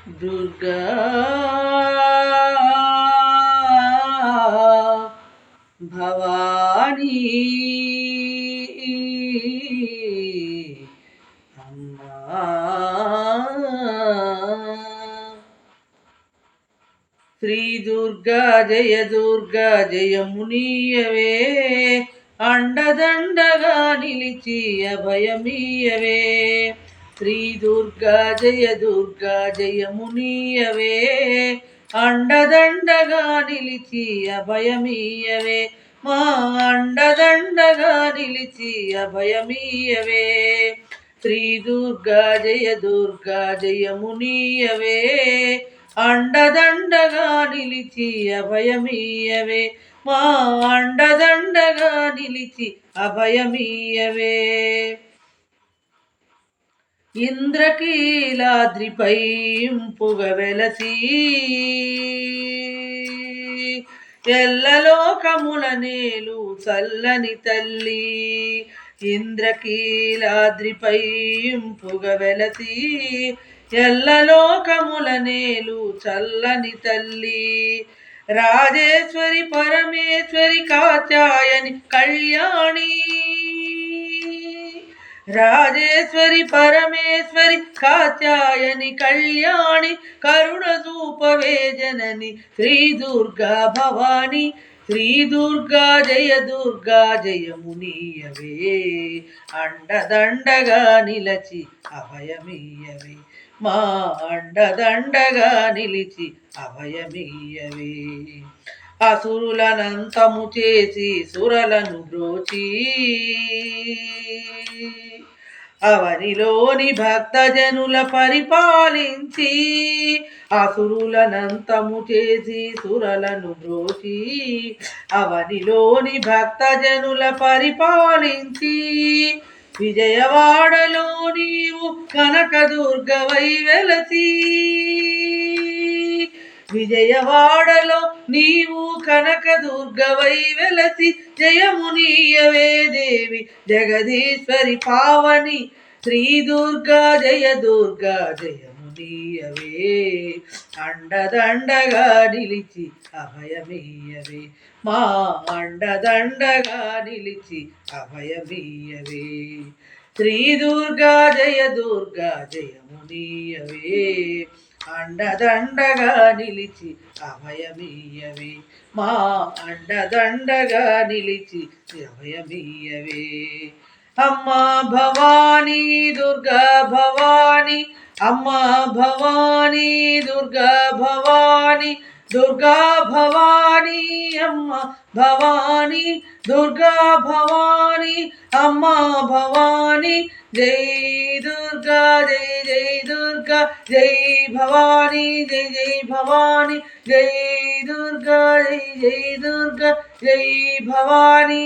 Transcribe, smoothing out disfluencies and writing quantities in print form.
దుర్గా భవానీ అమ్మా శ్రీ దుర్గా జయమునీయవే అండదండగా నిలిచి అభయమీయవే శ్రీ దుర్గా జయమునీయవే అండదండగా నిలిచి అభయమీయవే మా అండదండగా నిలిచి అభయమీయవే శ్రీ దుర్గా జయమునీయవే అండదండగా నిలిచి అభయమీయవే మా అండదండగా నిలిచి అభయమీయవే ఇంద్రకీలాద్రిపై ఇంపుగ వెలసి ఎల్లలోకముల నేలు చల్లని తల్లి ఇంద్రకీలాద్రిపై ఇంపుగ వెలసి ఎల్లలోకముల నేలు చల్లని తల్లి రాజేశ్వరి పరమేశ్వరి కాత్యాయని కళ్యాణి రాజేశ్వరి పరమేశ్వరి కాత్యాయని కళ్యాణి కరుణ చూపవే జనని శ్రీ దుర్గా భవాని శ్రీ దుర్గా జయమునీయవే అండదండగా నిలచి అభయమీయవే మా అండదండగా నిలిచి అభయమీయవే అసురులనంతము చేసి సురలను బ్రోచి అవనిలోని భక్తజనుల పరిపాలించి అసురులనంతము చేసి సురలను బ్రోచి అవనిలోని భక్తజనుల పరిపాలించి విజయవాడలో నీవు కనకదుర్గవై వెలసి విజయవాడలో నీవు కనకదుర్గవై వెలసి జయమునీయవే దేవి జగదీశ్వరి పావని శ్రీ దుర్గా జయమునీయవే అండదండగా నిలిచి అభయమీయవే మా అండదండగా నిలిచి అభయమీయవే శ్రీ దుర్గా జయమునీయవే అండదండగా నిలిచి అభయమీయవే మా అండదండగా నిలిచి అభయమీయవే అమ్మా భవానీ దుర్గా భవానీ అమ్మా భవానీ దుర్గా భవానీ దుర్గా భవానీ అమ్మ భవానీ దుర్గా భవానీ అమ్మ భవానీ జై దుర్గా జై దుర్గా జై భవానీ జై భవానీ జై దుర్గా జై దుర్గా జై భవానీ